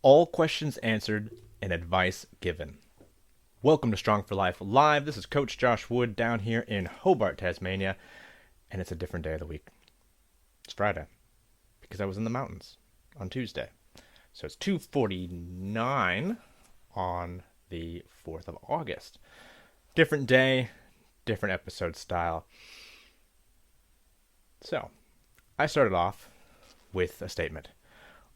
All questions answered and advice given. Welcome to Strong for Life Live. This is Coach Josh Wood down here in Hobart, Tasmania, and it's a different day of the week. It's Friday because I was in the mountains on Tuesday. So it's 2:49 on the 4th of August. Different day, different episode style. So, I started off with a statement.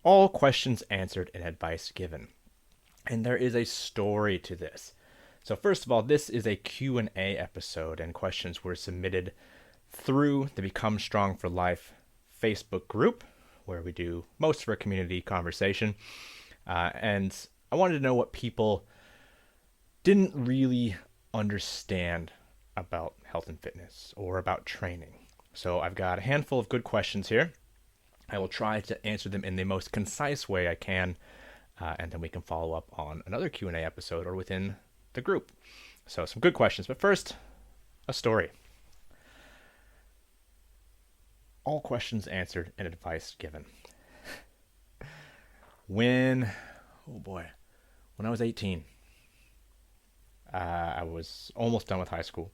All questions answered and advice given. And there is a story to this. So first of all, this is a Q&A episode, and questions were submitted through the Become Strong for Life Facebook group, where we do most of our community conversation. And I wanted to know what people didn't really understand about health and fitness or about training. So I've got a handful of good questions here. I will try to answer them in the most concise way I can, and then we can follow up on another Q&A episode or within the group. So some good questions, but first, a story. All questions answered and advice given. When I was 18, I was almost done with high school,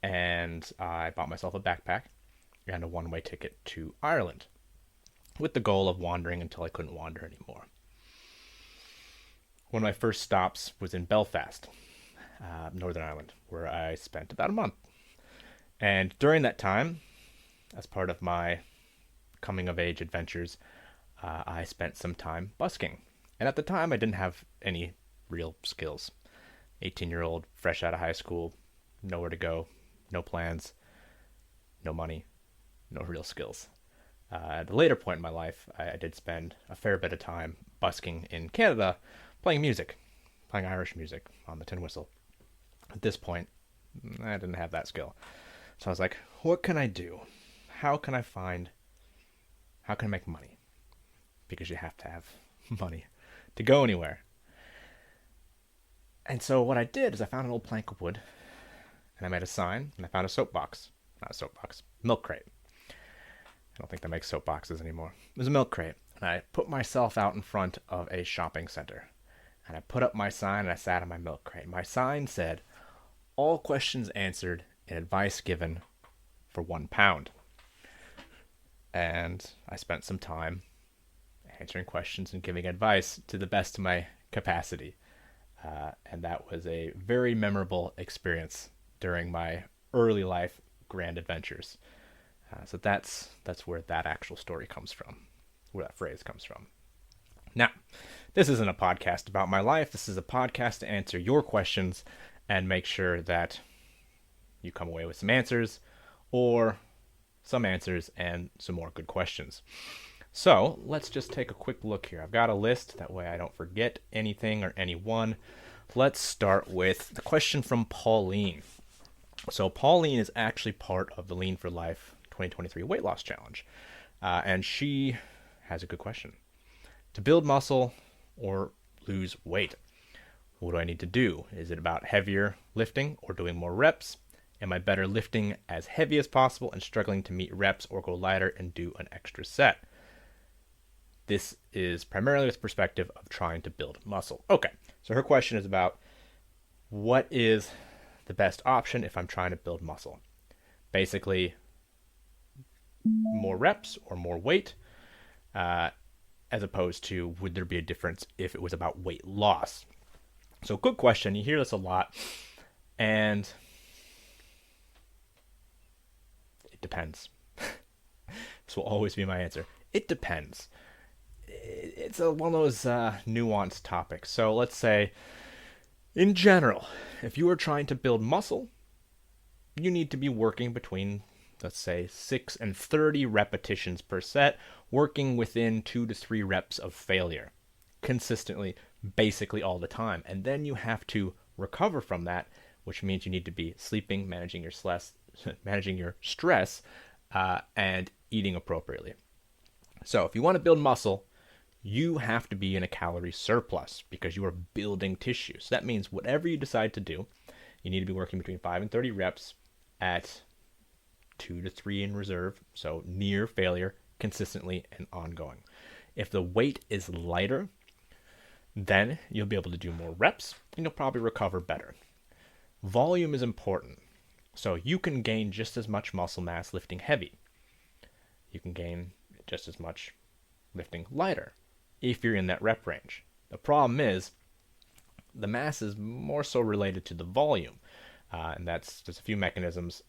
and I bought myself a backpack and a one-way ticket to Ireland, with the goal of wandering until I couldn't wander anymore. One of my first stops was in Belfast, Northern Ireland, where I spent about a month. And during that time, as part of my coming-of-age adventures, I spent some time busking. And at the time, I didn't have any real skills. 18-year-old, fresh out of high school, nowhere to go, no plans, no money, no real skills. At a later point in my life, I did spend a fair bit of time busking in Canada, playing Irish music on the tin whistle. At this point, I didn't have that skill. So I was like, what can I do? How can I make money? Because you have to have money to go anywhere. And so what I did is I found an old plank of wood, and I made a sign, and I found milk crate. I don't think they make soap boxes anymore. It was a milk crate. And I put myself out in front of a shopping center. And I put up my sign and I sat on my milk crate. My sign said, all questions answered and advice given for £1. And I spent some time answering questions and giving advice to the best of my capacity. And that was a very memorable experience during my early life grand adventures. So that's where that actual story comes from, where that phrase comes from. Now, this isn't a podcast about my life. This is a podcast to answer your questions and make sure that you come away with some answers or some answers and some more good questions. So let's just take a quick look here. I've got a list. That way I don't forget anything or anyone. Let's start with the question from Pauline. So Pauline is actually part of the Lean for Life 2023 weight loss challenge. And she has a good question. To build muscle or lose weight, what do I need to do? Is it about heavier lifting or doing more reps? Am I better lifting as heavy as possible and struggling to meet reps, or go lighter and do an extra set? This is primarily with the perspective of trying to build muscle. Okay, so her question is about what is the best option if I'm trying to build muscle? Basically, more reps or more weight, as opposed to would there be a difference if it was about weight loss? So good question. You hear this a lot, and it depends. This will always be my answer. It depends. It's one of those nuanced topics. So let's say, in general, if you are trying to build muscle, you need to be working between, let's say, 6 and 30 repetitions per set, working within 2 to 3 reps of failure consistently, basically all the time. And then you have to recover from that, which means you need to be sleeping, managing your stress, and eating appropriately. So if you want to build muscle, you have to be in a calorie surplus because you are building tissue. So that means whatever you decide to do, you need to be working between 5 and 30 reps at 2 to 3 in reserve, so near failure, consistently and ongoing. If the weight is lighter, Then you'll be able to do more reps and you'll probably recover better. Volume is important. So you can gain just as much muscle mass lifting heavy. You can gain just as much lifting lighter if you're in that rep range. The problem is the mass is more so related to the volume, and that's just a few mechanisms.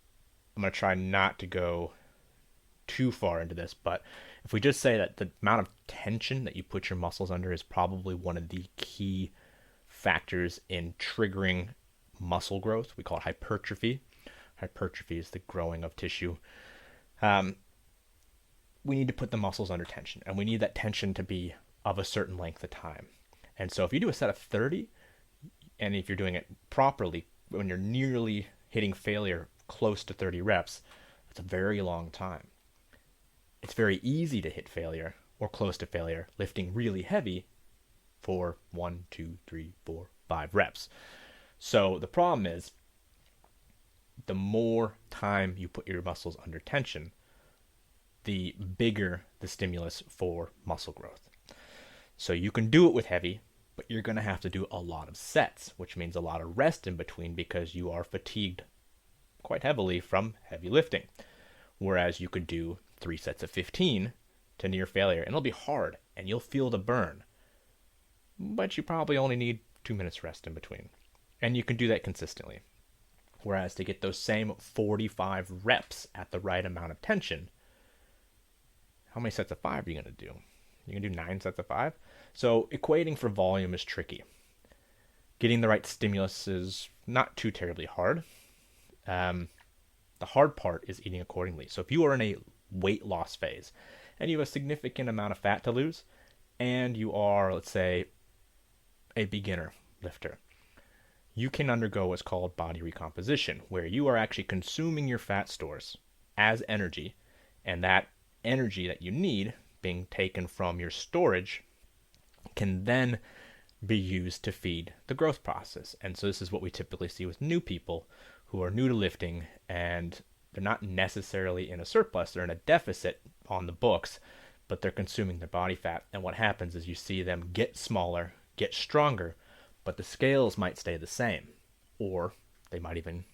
I'm going to try not to go too far into this, but if we just say that the amount of tension that you put your muscles under is probably one of the key factors in triggering muscle growth, we call it hypertrophy. Hypertrophy is the growing of tissue. We need to put the muscles under tension, and we need that tension to be of a certain length of time. And so if you do a set of 30, and if you're doing it properly, when you're nearly hitting failure close to 30 reps, that's a very long time. It's very easy to hit failure or close to failure lifting really heavy for 1, 2, 3, 4, 5 reps. So the problem is the more time you put your muscles under tension, the bigger the stimulus for muscle growth. So you can do it with heavy, but you're going to have to do a lot of sets, which means a lot of rest in between because you are fatigued quite heavily from heavy lifting. Whereas you could do 3 sets of 15 to near failure, and it'll be hard, and you'll feel the burn. But you probably only need 2 minutes rest in between. And you can do that consistently. Whereas to get those same 45 reps at the right amount of tension, how many sets of 5 are you going to do? You can do 9 sets of 5? So equating for volume is tricky. Getting the right stimulus is not too terribly hard. The hard part is eating accordingly. So if you are in a weight loss phase and you have a significant amount of fat to lose, and you are, let's say, a beginner lifter, you can undergo what's called body recomposition, where you are actually consuming your fat stores as energy, and that energy that you need being taken from your storage can then be used to feed the growth process. And so this is what we typically see with new people who are new to lifting, and they're not necessarily in a surplus, they're in a deficit on the books, but they're consuming their body fat. And what happens is you see them get smaller, get stronger, but the scales might stay the same, or they might even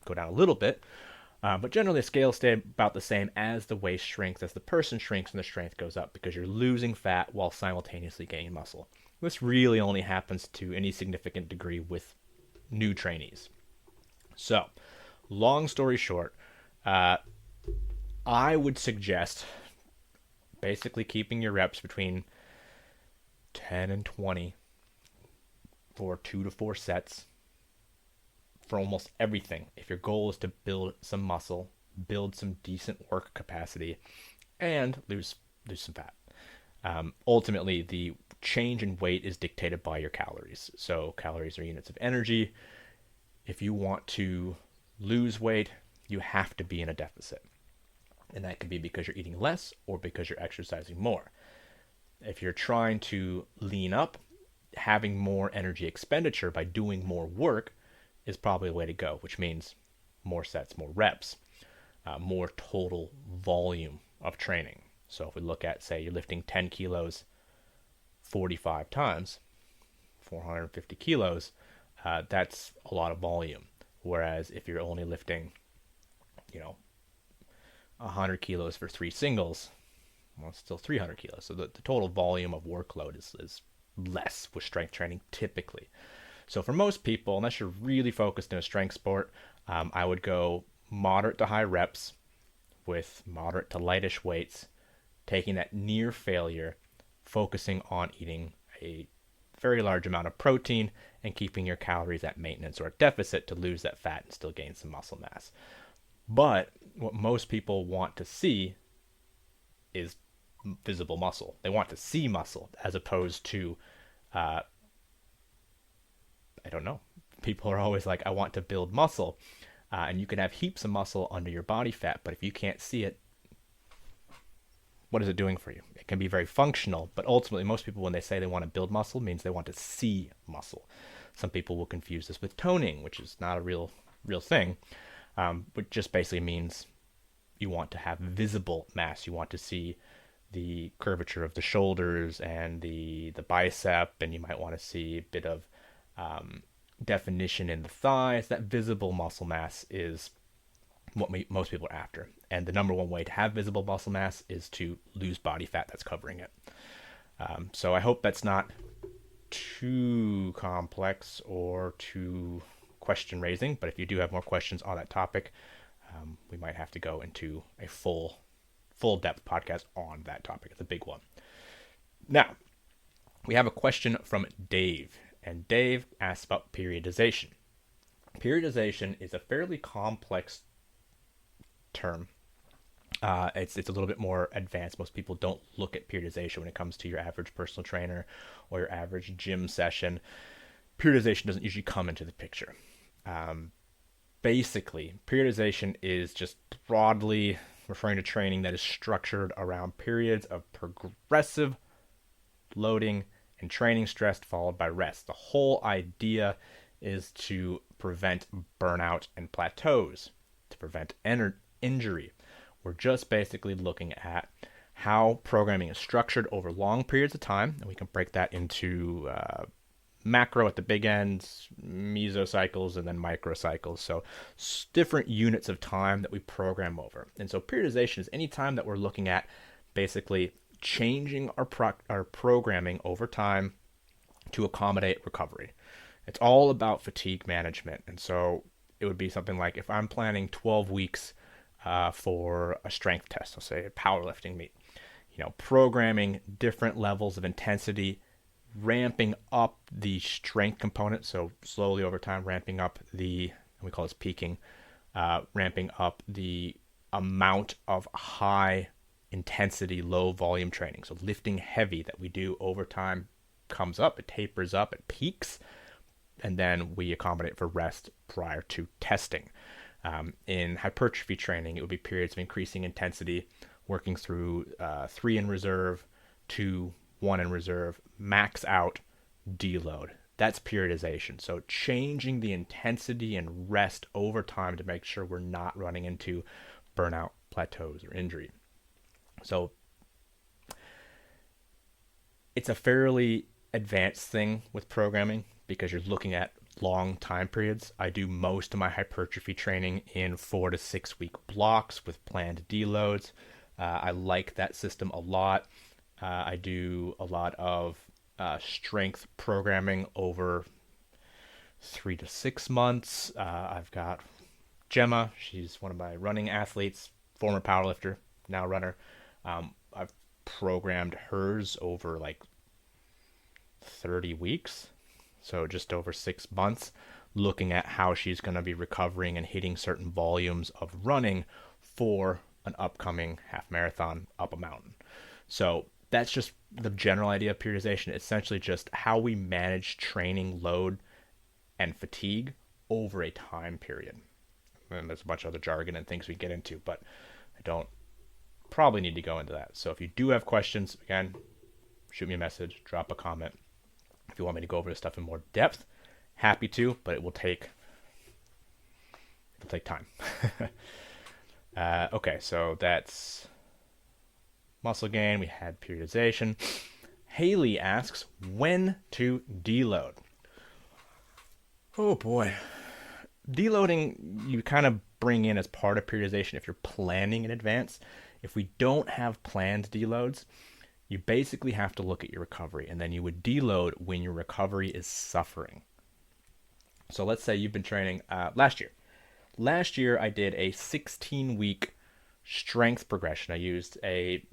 go down a little bit. But generally, the scales stay about the same as the waist shrinks, as the person shrinks, and the strength goes up because you're losing fat while simultaneously gaining muscle. This really only happens to any significant degree with new trainees. So, long story short, I would suggest basically keeping your reps between 10 and 20 for 2 to 4 sets for almost everything. If your goal is to build some muscle, build some decent work capacity, and lose some fat. Ultimately, the change in weight is dictated by your calories. So calories are units of energy. If you want to lose weight, you have to be in a deficit. And that could be because you're eating less or because you're exercising more. If you're trying to lean up, having more energy expenditure by doing more work is probably the way to go, which means more sets, more reps, more total volume of training. So if we look at, say, you're lifting 10 kilos 45 times, 450 kilos, that's a lot of volume. Whereas if you're only lifting, 100 kilos for 3 singles, well, it's still 300 kilos. So the total volume of workload is less with strength training typically. So for most people, unless you're really focused in a strength sport, I would go moderate to high reps with moderate to lightish weights, taking that near failure, focusing on eating a very large amount of protein and keeping your calories at maintenance or at deficit to lose that fat and still gain some muscle mass. But what most people want to see is visible muscle. They want to see muscle as opposed to, I don't know. People are always like, I want to build muscle. And you can have heaps of muscle under your body fat, but if you can't see it, what is it doing for you? It can be very functional, but ultimately most people, when they say they want to build muscle, means they want to see muscle. Some people will confuse this with toning, which is not a real thing, but just basically means you want to have visible mass. You want to see the curvature of the shoulders and the bicep, and you might want to see a bit of definition in the thighs. That visible muscle mass is what most people are after. And the number one way to have visible muscle mass is to lose body fat that's covering it. So I hope that's not too complex or too question raising, but if you do have more questions on that topic, we might have to go into a full depth podcast on that topic. It's a big one. Now, we have a question from Dave, and Dave asks about periodization. Periodization is a fairly complex term. It's a little bit more advanced. Most people don't look at periodization when it comes to your average personal trainer or your average gym session. Periodization doesn't usually come into the picture. Basically, periodization is just broadly referring to training that is structured around periods of progressive loading and training stress followed by rest. The whole idea is to prevent burnout and plateaus, to prevent injury. We're just basically looking at how programming is structured over long periods of time, and we can break that into macro at the big ends, mesocycles, and then microcycles. So different units of time that we program over. And so periodization is any time that we're looking at basically changing our programming over time to accommodate recovery. It's all about fatigue management. And so it would be something like if I'm planning 12 weeks for a strength test, I'll say a powerlifting meet, programming different levels of intensity, ramping up the strength component. So slowly over time, ramping up we call this peaking, ramping up the amount of high intensity, low volume training. So lifting heavy that we do over time comes up, it tapers up, it peaks, and then we accommodate for rest prior to testing. In hypertrophy training, it would be periods of increasing intensity, working through 3 in reserve, 2, 1 in reserve, max out, deload. That's periodization. So changing the intensity and rest over time to make sure we're not running into burnout, plateaus, or injury. So it's a fairly advanced thing with programming because you're looking at long time periods. I do most of my hypertrophy training in 4 to 6 week blocks with planned deloads. I like that system a lot. I do a lot of strength programming over 3 to 6 months. I've got Gemma. She's one of my running athletes, former powerlifter, now runner. I've programmed hers over like 30 weeks. So just over 6 months, looking at how she's going to be recovering and hitting certain volumes of running for an upcoming half marathon up a mountain. So that's just the general idea of periodization. It's essentially just how we manage training load and fatigue over a time period. And there's a bunch of other jargon and things we get into, but I don't probably need to go into that. So if you do have questions, again, shoot me a message, drop a comment. If you want me to go over this stuff in more depth, happy to, but it'll take time. Okay, so that's muscle gain. We had periodization. Haley asks when to deload. Oh boy. Deloading you kind of bring in as part of periodization if you're planning in advance. If we don't have planned deloads, you basically have to look at your recovery, and then you would deload when your recovery is suffering. So let's say you've been training last year. Last year, I did a 16-week strength progression. I used a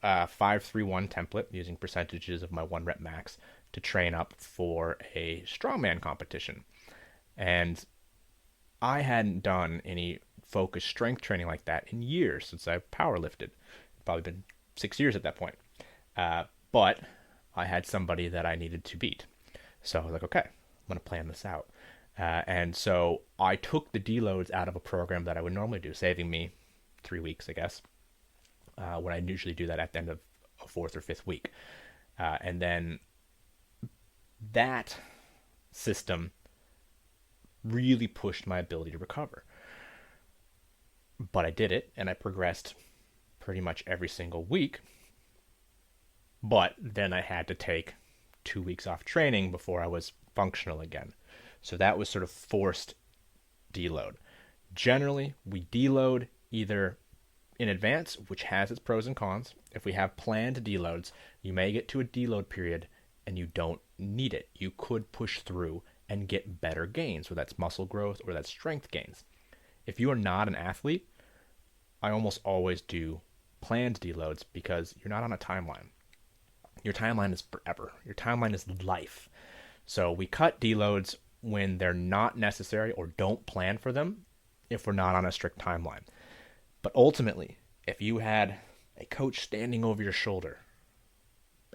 5-3-1 template using percentages of my 1 rep max to train up for a strongman competition. And I hadn't done any focused strength training like that in years since I powerlifted. Probably been 6 years at that point. But I had somebody that I needed to beat. So I was like, okay, I'm going to plan this out. And so I took the deloads out of a program that I would normally do, saving me 3 weeks, I guess, when I usually do that at the end of a 4th or 5th week. And then that system really pushed my ability to recover. But I did it, and I progressed pretty much every single week But then I had to take 2 weeks off training before I was functional again. So that was sort of forced deload. Generally, we deload either in advance, which has its pros and cons. If we have planned deloads, you may get to a deload period and you don't need it. You could push through and get better gains, whether that's muscle growth or that's strength gains. If you are not an athlete, I almost always do planned deloads because you're not on a timeline. Your timeline is forever. Your timeline is life. So we cut deloads when they're not necessary or don't plan for them if we're not on a strict timeline. But ultimately, if you had a coach standing over your shoulder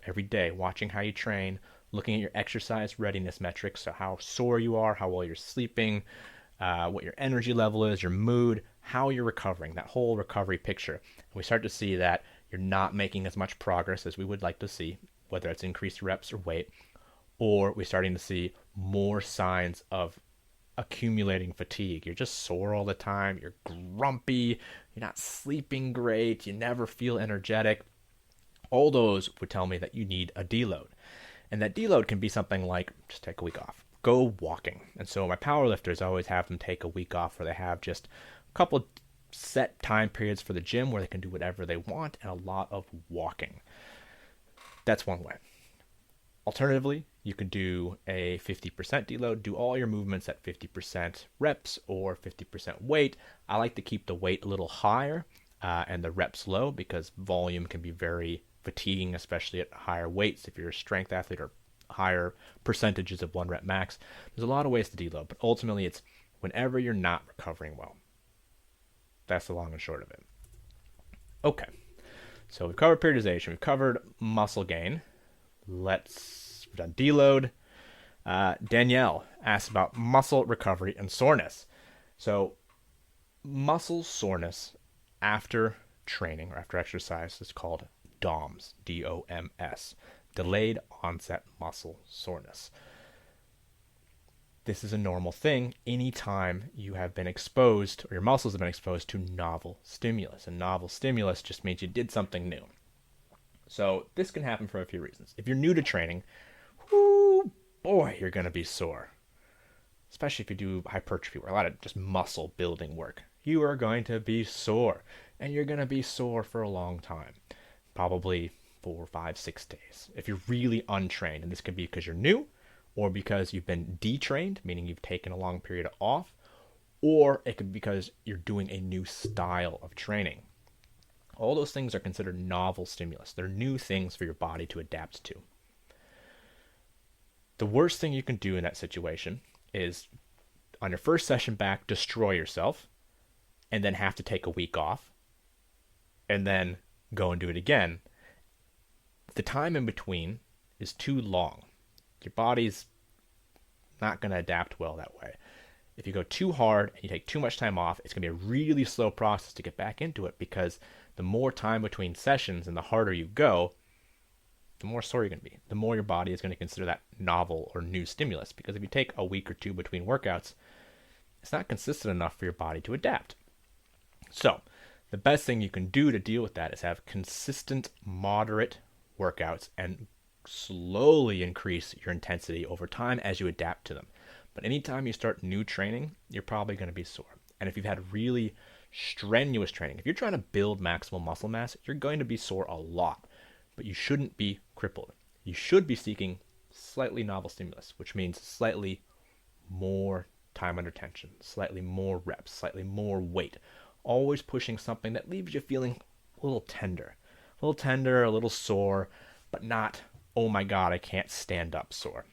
every day, watching how you train, looking at your exercise readiness metrics, so how sore you are, how well you're sleeping, what your energy level is, your mood, how you're recovering, that whole recovery picture. And we start to see that you're not making as much progress as we would like to see, whether it's increased reps or weight, or we're starting to see more signs of accumulating fatigue. You're just sore all the time, you're grumpy, you're not sleeping great, you never feel energetic. All those would tell me that you need a deload. And that deload can be something like just take a week off, go walking. And so my powerlifters always have them take a week off where they have just a couple set time periods for the gym where they can do whatever they want and a lot of walking. That's one way. Alternatively, you could do a 50% deload, do all your movements at 50% reps or 50% weight. I like to keep the weight a little higher and the reps low because volume can be very fatiguing, especially at higher weights if you're a strength athlete or higher percentages of 1 rep max. There's a lot of ways to deload, but ultimately it's whenever you're not recovering well. That's the long and short of it. Okay, so we've covered periodization, we've covered muscle gain. We've done deload. Danielle asked about muscle recovery and soreness. So muscle soreness after training or after exercise is called DOMS, D-O-M-S, delayed onset muscle soreness. This is a normal thing anytime you have been exposed or your muscles have been exposed to novel stimulus. And novel stimulus just means you did something new. So this can happen for a few reasons. If you're new to training, boy, you're going to be sore. Especially if you do hypertrophy work, a lot of just muscle building work. You are going to be sore. And you're going to be sore for a long time. Probably 4, 5, 6 days. If you're really untrained, and this could be because you're new, or because you've been detrained, meaning you've taken a long period off, or it could be because you're doing a new style of training. All those things are considered novel stimulus. They're new things for your body to adapt to. The worst thing you can do in that situation is, on your first session back, destroy yourself, and then have to take a week off, and then go and do it again. The time in between is too long. Your body's not going to adapt well that way. If you go too hard and you take too much time off, it's going to be a really slow process to get back into it because the more time between sessions and the harder you go, the more sore you're going to be. The more your body is going to consider that novel or new stimulus because if you take a week or two between workouts, it's not consistent enough for your body to adapt. So the best thing you can do to deal with that is have consistent, moderate workouts and slowly increase your intensity over time as you adapt to them. But anytime you start new training, you're probably going to be sore. And if you've had really strenuous training, if you're trying to build maximal muscle mass, you're going to be sore a lot. But you shouldn't be crippled. You should be seeking slightly novel stimulus, which means slightly more time under tension, slightly more reps, slightly more weight. Always pushing something that leaves you feeling a little tender, a little sore, but not, oh my God, I can't stand up sore.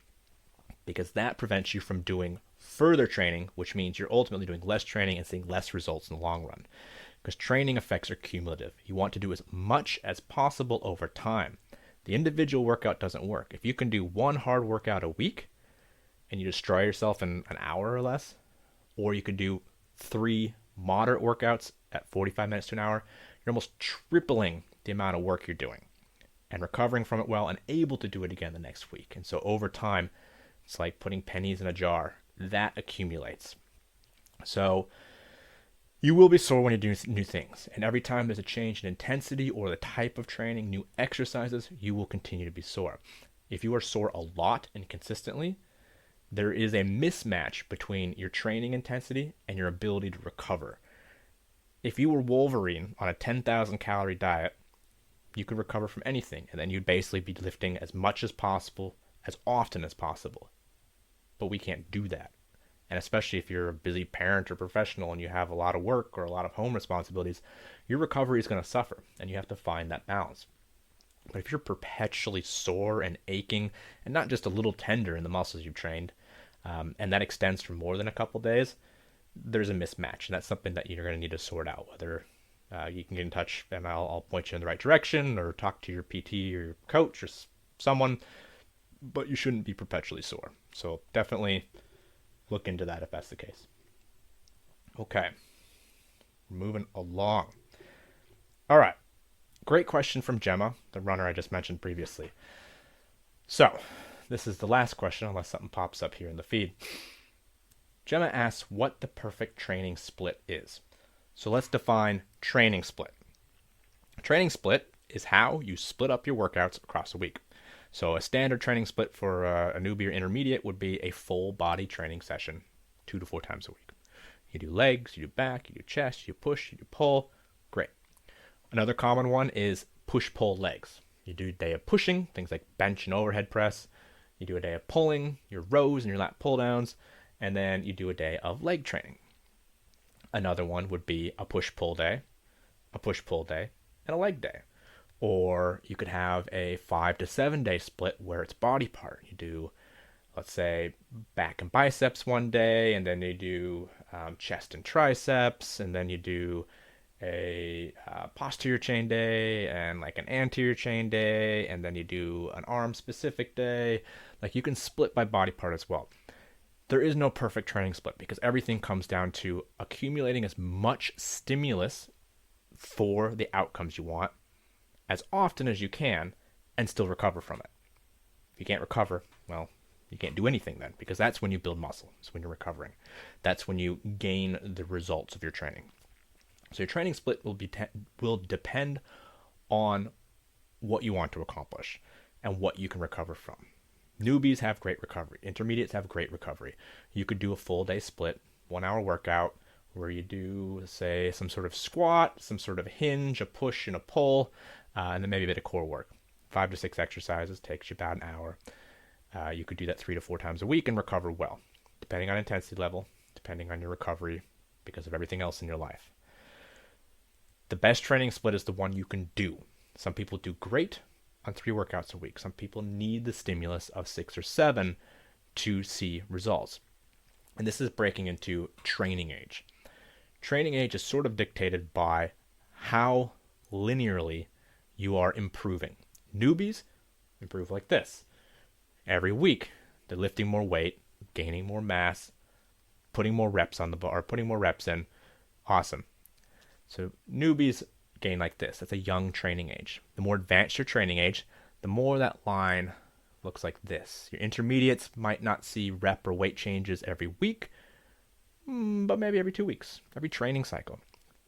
Because that prevents you from doing further training, which means you're ultimately doing less training and seeing less results in the long run. Because training effects are cumulative. You want to do as much as possible over time. The individual workout doesn't work. If you can do one hard workout a week and you destroy yourself in an hour or less, or you could do 3 moderate workouts at 45 minutes to an hour, you're almost tripling the amount of work you're doing and recovering from it well and able to do it again the next week. And so over time, it's like putting pennies in a jar. That accumulates. So You will be sore when you do new things, and every time there's a change in intensity or the type of training, new exercises, you will continue to be sore. If you are sore a lot and consistently, there is a mismatch between your training intensity and your ability to recover. If you were Wolverine on a 10,000 calorie diet, you could recover from anything, and then you'd basically be lifting as much as possible, as often as possible. But we can't do that. And especially if you're a busy parent or professional and you have a lot of work or a lot of home responsibilities, your recovery is going to suffer, and you have to find that balance. But if you're perpetually sore and aching, and not just a little tender in the muscles you've trained, and that extends for more than a couple days, there's a mismatch, and that's something that you're going to need to sort out. Whether you can get in touch, and I'll point you in the right direction, or talk to your PT or your coach or someone, but you shouldn't be perpetually sore. So definitely look into that if that's the case. Okay, moving along. All right, great question from Gemma, the runner I just mentioned previously. So, this is the last question, unless something pops up here in the feed. Gemma asks what the perfect training split is. So let's define training split. A training split is how you split up your workouts across a week. So a standard training split for a newbie or intermediate would be a full body training session 2 to 4 times a week. You do legs, you do back, you do chest, you push, you do pull. Great. Another common one is push-pull legs. You do a day of pushing, things like bench and overhead press. You do a day of pulling, your rows and your lat pull downs, and then you do a day of leg training. Another one would be a push-pull day, a push-pull day, and a leg day. Or you could have a 5 to 7 day split where it's body part. You do, let's say, back and biceps one day, and then you do chest and triceps, and then you do a posterior chain day and like an anterior chain day, and then you do an arm specific day. Like you can split by body part as well. There is no perfect training split because everything comes down to accumulating as much stimulus for the outcomes you want as often as you can and still recover from it. If you can't recover, well, you can't do anything then, because that's when you build muscle. It's when you're recovering. That's when you gain the results of your training. So your training split will depend on what you want to accomplish and what you can recover from. Newbies have great recovery. Intermediates have great recovery. You could do a full day split, 1 hour workout, where you do, say, some sort of squat, some sort of hinge, a push and a pull, and then maybe a bit of core work. 5 to 6 exercises, takes you about an hour. You could do that 3 to 4 times a week and recover well, depending on intensity level, depending on your recovery, because of everything else in your life. The best training split is the one you can do. Some people do great on 3 workouts a week. Some people need the stimulus of 6 or 7 to see results. And this is breaking into training age. Training age is sort of dictated by how linearly you are improving. Newbies improve like this. Every week, they're lifting more weight, gaining more mass, putting more reps on the bar, putting more reps in. Awesome. So newbies gain like this. That's a young training age. The more advanced your training age, the more that line looks like this. Your intermediates might not see rep or weight changes every week, but maybe every 2 weeks, every training cycle.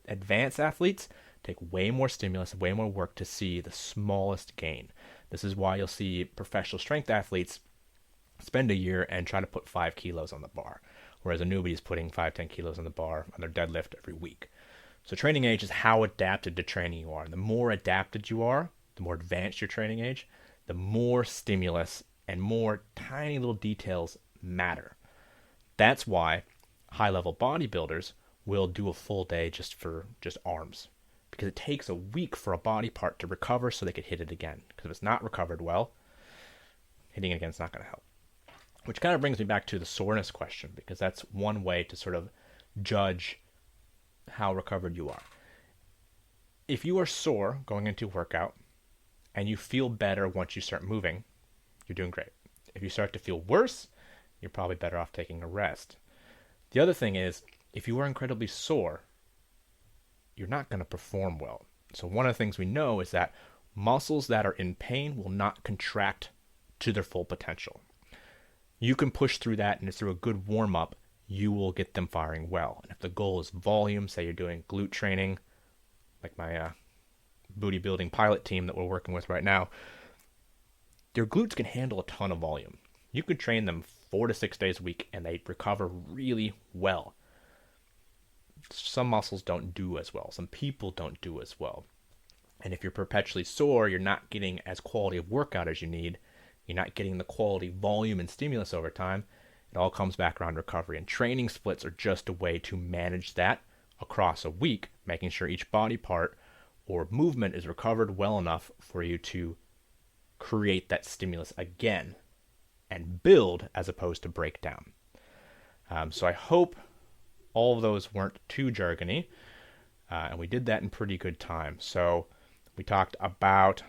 Advanced athletes take way more stimulus, way more work to see the smallest gain. This is why you'll see professional strength athletes spend a year and try to put 5 kilos on the bar, whereas a newbie is putting 5-10 kilos on the bar on their deadlift every week. So training age is how adapted to training you are. The more adapted you are, the more advanced your training age, the more stimulus and more tiny little details matter. That's why high-level bodybuilders will do a full day just arms, because it takes a week for a body part to recover so they could hit it again. Because if it's not recovered well, hitting it again is not going to help. Which kind of brings me back to the soreness question, because that's one way to sort of judge how recovered you are. If you are sore going into a workout and you feel better once you start moving, you're doing great. If you start to feel worse, you're probably better off taking a rest. The other thing is, if you are incredibly sore, you're not going to perform well. So one of the things we know is that muscles that are in pain will not contract to their full potential. You can push through that, and through a good warm-up, you will get them firing well. And if the goal is volume, say you're doing glute training, like my booty building pilot team that we're working with right now, your glutes can handle a ton of volume. You could train them 4 to 6 days a week and they recover really well. Some muscles don't do as well. Some people don't do as well. And if you're perpetually sore, you're not getting as quality of workout as you need. You're not getting the quality volume and stimulus over time. It all comes back around recovery. And training splits are just a way to manage that across a week, making sure each body part or movement is recovered well enough for you to create that stimulus again and build as opposed to break down. So I hope all of those weren't too jargony, and we did that in pretty good time. So we talked about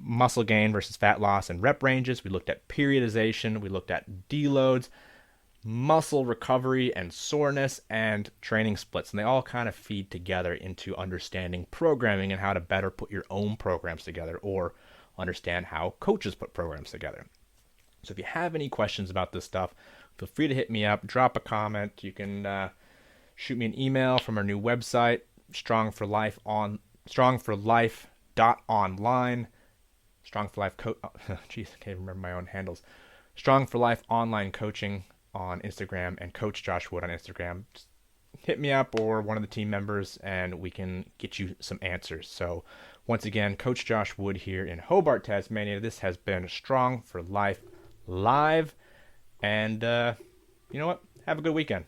muscle gain versus fat loss and rep ranges. We looked at periodization. We looked at deloads, muscle recovery and soreness, and training splits. And they all kind of feed together into understanding programming and how to better put your own programs together, or understand how coaches put programs together. So if you have any questions about this stuff, feel free to hit me up, drop a comment. You can shoot me an email from our new website, strongforlife.online, Strong for Life jeez, I can't remember my own handles. Strong for Life online coaching on Instagram, and Coach Josh Wood on Instagram. Just hit me up or one of the team members and we can get you some answers. So once again, Coach Josh Wood here in Hobart, Tasmania. This has been Strong for Life Live. And you know what? Have a good weekend.